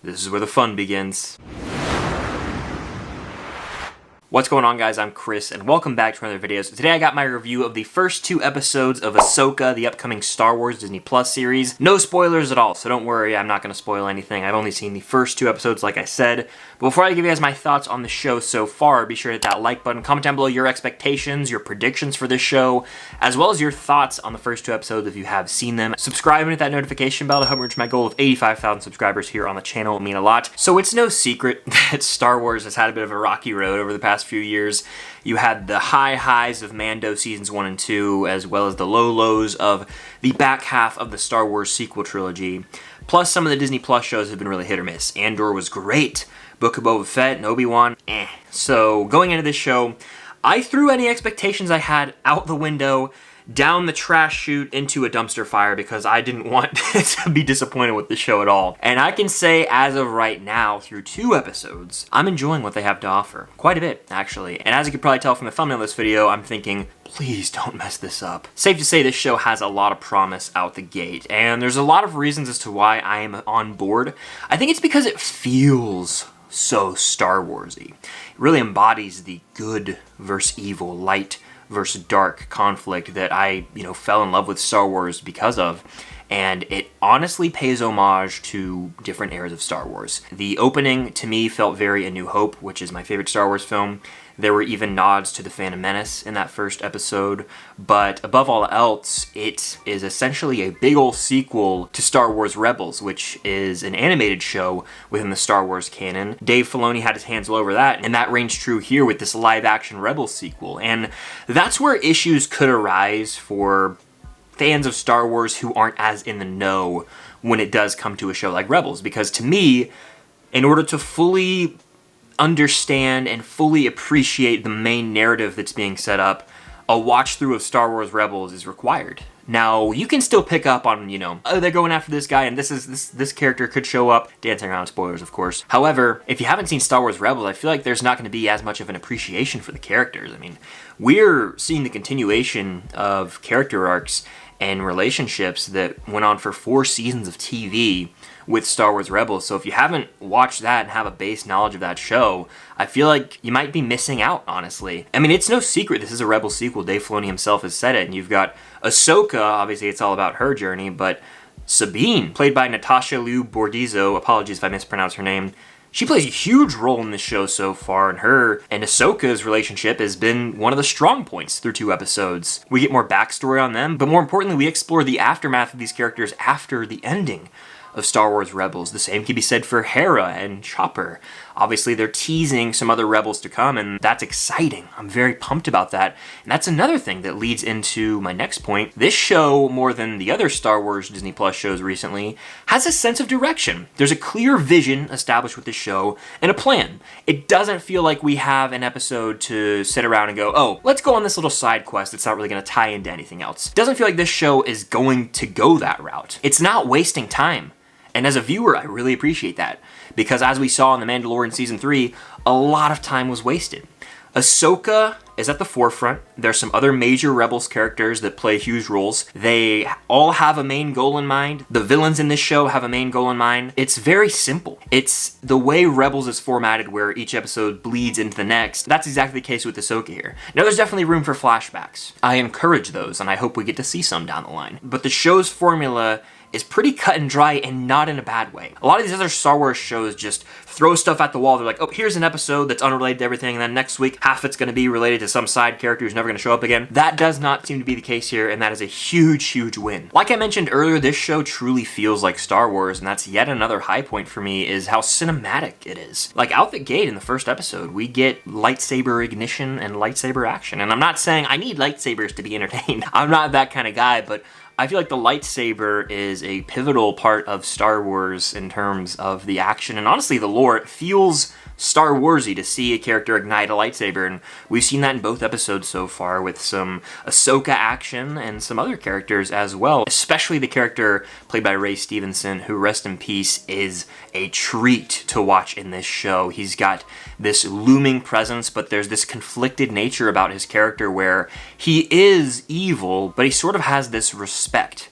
This is where the fun begins. What's going on, guys? I'm Chris, and welcome back to another video. So today I got my review of the first 2 episodes of Ahsoka, the upcoming Star Wars Disney Plus series. No spoilers at all, so don't worry, I'm not going to spoil anything. I've only seen the first 2 episodes, like I said. But before I give you guys my thoughts on the show so far, be sure to hit that like button, comment down below your expectations, your predictions for this show, as well as your thoughts on the first 2 episodes if you have seen them. Subscribe and hit that notification bell to help me reach my goal of 85,000 subscribers here on the channel. It would mean a lot. So it's no secret that Star Wars has had a bit of a rocky road over the past few years. You had the high highs of Mando seasons 1 and 2, as well as the low lows of the back half of the Star Wars sequel trilogy. Plus, some of the Disney Plus shows have been really hit or miss. Andor was great. Book of Boba Fett and Obi-Wan, eh. So, going into this show, I threw any expectations I had out the window, down the trash chute into a dumpster fire because I didn't want to be disappointed with the show at all. And I can say, as of right now, through 2 episodes, I'm enjoying what they have to offer. Quite a bit, actually. And as you can probably tell from the thumbnail of this video, I'm thinking, please don't mess this up. Safe to say this show has a lot of promise out the gate, and there's a lot of reasons as to why I am on board. I think it's because it feels so Star Warsy. It really embodies the good versus evil, light versus dark conflict that I, fell in love with Star Wars because of. And it honestly pays homage to different eras of Star Wars. The opening, to me, felt very A New Hope, which is my favorite Star Wars film. There were even nods to The Phantom Menace in that first episode. But above all else, it is essentially a big ol' sequel to Star Wars Rebels, which is an animated show within the Star Wars canon. Dave Filoni had his hands all over that, and that reigns true here with this live-action Rebels sequel. And that's where issues could arise for fans of Star Wars who aren't as in the know when it does come to a show like Rebels. Because to me, in order to fully understand and fully appreciate the main narrative that's being set up, a watch through of Star Wars Rebels is required. Now, you can still pick up on, oh, they're going after this guy and this character could show up. Dancing around spoilers, of course. However, if you haven't seen Star Wars Rebels, I feel like there's not going to be as much of an appreciation for the characters. I mean, we're seeing the continuation of character arcs and relationships that went on for 4 seasons of TV with Star Wars Rebels. So if you haven't watched that and have a base knowledge of that show, I feel like you might be missing out, honestly. I mean, it's no secret this is a Rebels sequel. Dave Filoni himself has said it. And you've got Ahsoka, obviously it's all about her journey, but Sabine, played by Natasha Bordizzo, apologies if I mispronounce her name, she plays a huge role in this show so far, and her and Ahsoka's relationship has been one of the strong points through 2 episodes. We get more backstory on them, but more importantly, we explore the aftermath of these characters after the ending of Star Wars Rebels. The same can be said for Hera and Chopper. Obviously, they're teasing some other Rebels to come, and that's exciting. I'm very pumped about that. And that's another thing that leads into my next point. This show, more than the other Star Wars Disney Plus shows recently, has a sense of direction. There's a clear vision established with the show and a plan. It doesn't feel like we have an episode to sit around and go, oh, let's go on this little side quest that's not really going to tie into anything else. It doesn't feel like this show is going to go that route. It's not wasting time. And as a viewer, I really appreciate that, because as we saw in The Mandalorian Season 3, a lot of time was wasted. Ahsoka is at the forefront. There's some other major Rebels characters that play huge roles. They all have a main goal in mind. The villains in this show have a main goal in mind. It's very simple. It's the way Rebels is formatted where each episode bleeds into the next. That's exactly the case with Ahsoka here. Now, there's definitely room for flashbacks. I encourage those, and I hope we get to see some down the line. But the show's formula is pretty cut and dry, and not in a bad way. A lot of these other Star Wars shows just throw stuff at the wall. They're like, oh, here's an episode that's unrelated to everything, and then next week, half it's going to be related to some side character who's never going to show up again. That does not seem to be the case here, and that is a huge, huge win. Like I mentioned earlier, this show truly feels like Star Wars, and that's yet another high point for me, is how cinematic it is. Like, out the gate in the first episode, we get lightsaber ignition and lightsaber action. And I'm not saying I need lightsabers to be entertained. I'm not that kind of guy, but I feel like the lightsaber is a pivotal part of Star Wars in terms of the action and honestly the lore. It feels Star Warsy to see a character ignite a lightsaber, and we've seen that in both episodes so far with some Ahsoka action and some other characters as well, especially the character played by Ray Stevenson, who, rest in peace, is a treat to watch in this show. He's got this looming presence, but there's this conflicted nature about his character where he is evil, but he sort of has this respect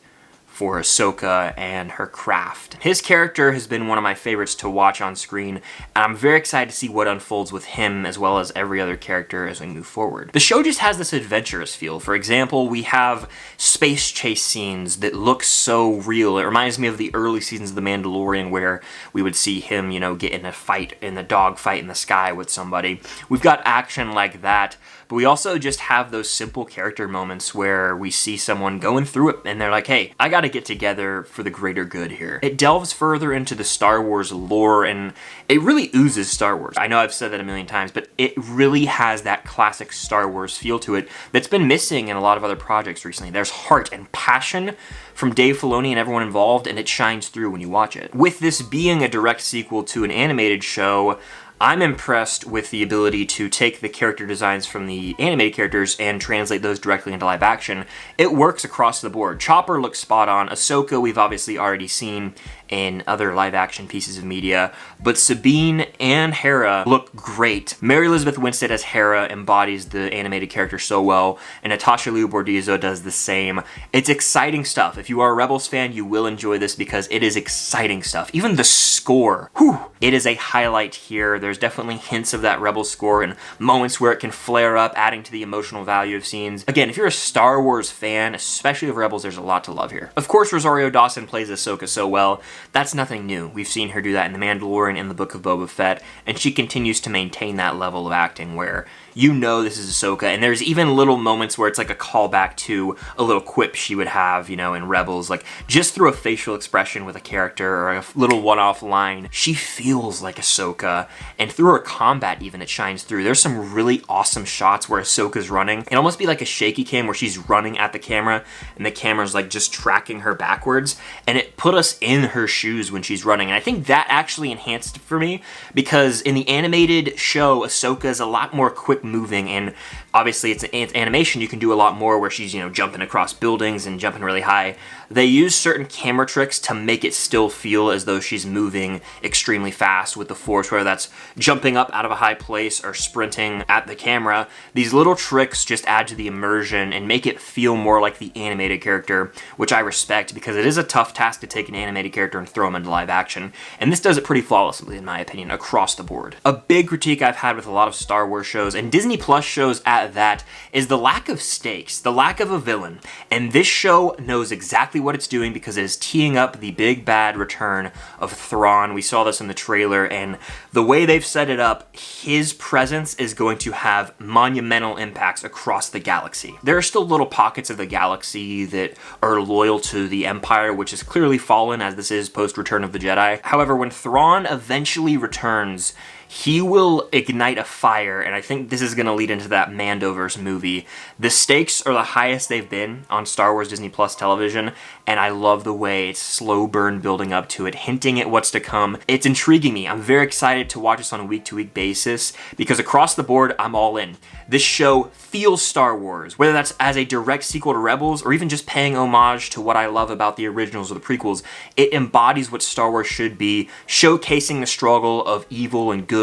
for Ahsoka and her craft. His character has been one of my favorites to watch on screen, and I'm very excited to see what unfolds with him as well as every other character as we move forward. The show just has this adventurous feel. For example, we have space chase scenes that look so real. It reminds me of the early seasons of The Mandalorian where we would see him, you know, get in a fight, in the dog fight in the sky with somebody. We've got action like that, but we also just have those simple character moments where we see someone going through it and they're like, hey, I gotta get together for the greater good here. It delves further into the Star Wars lore and it really oozes Star Wars. I know I've said that a million times, but it really has that classic Star Wars feel to it that's been missing in a lot of other projects recently. There's heart and passion from Dave Filoni and everyone involved, and it shines through when you watch it. With this being a direct sequel to an animated show, I'm impressed with the ability to take the character designs from the animated characters and translate those directly into live action. It works across the board. Chopper looks spot on. Ahsoka we've obviously already seen in other live action pieces of media, but Sabine and Hera look great. Mary Elizabeth Winstead as Hera embodies the animated character so well, and Natasha Bordizzo does the same. It's exciting stuff. If you are a Rebels fan, you will enjoy this because it is exciting stuff. Even the score, whew, it is a highlight here. There's definitely hints of that Rebels score and moments where it can flare up, adding to the emotional value of scenes. Again, if you're a Star Wars fan, especially of Rebels, there's a lot to love here. Of course, Rosario Dawson plays Ahsoka so well. That's nothing new. We've seen her do that in The Mandalorian and the Book of Boba Fett, and she continues to maintain that level of acting where you know this is Ahsoka, and there's even little moments where it's like a callback to a little quip she would have, you know, in Rebels, like just through a facial expression with a character or a little one-off line, she feels like Ahsoka, and through her combat even, it shines through. There's some really awesome shots where Ahsoka's running. It almost be like a shaky cam where she's running at the camera, and the camera's like just tracking her backwards, and it put us in her shoes when she's running, and I think that actually enhanced it for me, because in the animated show, Ahsoka is a lot more quick moving, and obviously it's animation, you can do a lot more where she's, you know, jumping across buildings and jumping really high. They use certain camera tricks to make it still feel as though she's moving extremely fast with the Force, whether that's jumping up out of a high place or sprinting at the camera. These little tricks just add to the immersion and make it feel more like the animated character, which I respect because it is a tough task to take an animated character and throw them into live action, and this does it pretty flawlessly in my opinion across the board. A big critique I've had with a lot of Star Wars shows, and Disney Plus shows at that, is the lack of stakes, the lack of a villain, and this show knows exactly what it's doing because it is teeing up the big bad return of Thrawn. We saw this in the trailer, and the way they've set it up, his presence is going to have monumental impacts across the galaxy. There are still little pockets of the galaxy that are loyal to the Empire, which is clearly fallen as this is post-Return of the Jedi. However, when Thrawn eventually returns, he will ignite a fire, and I think this is going to lead into that Mandoverse movie. The stakes are the highest they've been on Star Wars Disney Plus television, and I love the way it's slow burn building up to it, hinting at what's to come. It's intriguing me. I'm very excited to watch this on a week-to-week basis, because across the board, I'm all in. This show feels Star Wars, whether that's as a direct sequel to Rebels, or even just paying homage to what I love about the originals or the prequels. It embodies what Star Wars should be, showcasing the struggle of evil and good,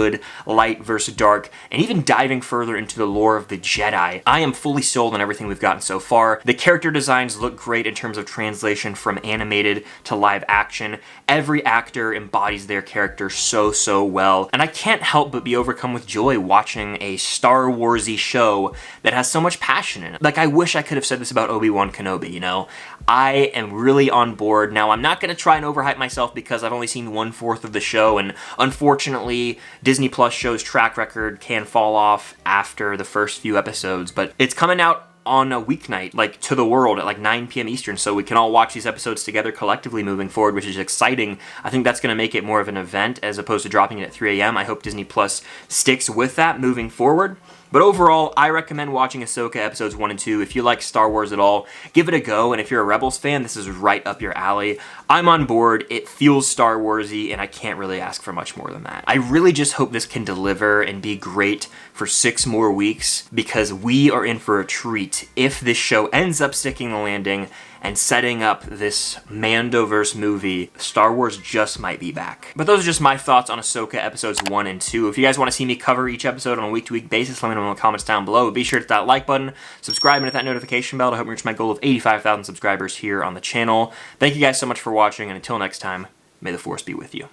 light versus dark, and even diving further into the lore of the Jedi. I am fully sold on everything we've gotten so far. The character designs look great in terms of translation from animated to live action. Every actor embodies their character so well, and I can't help but be overcome with joy watching a Star Warsy show that has so much passion in it. Like, I wish I could have said this about Obi-Wan Kenobi, you know? I am really on board. Now, I'm not going to try and overhype myself because I've only seen 1/4 of the show, and unfortunately, Disney Plus show's track record can fall off after the first few episodes, but it's coming out on a weeknight, like to the world at like 9 p.m. Eastern, so we can all watch these episodes together collectively moving forward, which is exciting. I think that's going to make it more of an event as opposed to dropping it at 3 a.m. I hope Disney Plus sticks with that moving forward. But overall, I recommend watching Ahsoka episodes 1 and 2. If you like Star Wars at all, give it a go, and if you're a Rebels fan, this is right up your alley. I'm on board, it feels Star Warsy, and I can't really ask for much more than that. I really just hope this can deliver and be great for 6 more weeks, because we are in for a treat if this show ends up sticking the landing and setting up this Mandoverse movie, Star Wars just might be back. But those are just my thoughts on Ahsoka episodes 1 and 2. If you guys want to see me cover each episode on a week-to-week basis, let me know in the comments down below. But be sure to hit that like button, subscribe, and hit that notification bell to help me reach my goal of 85,000 subscribers here on the channel. Thank you guys so much for watching, and until next time, may the Force be with you.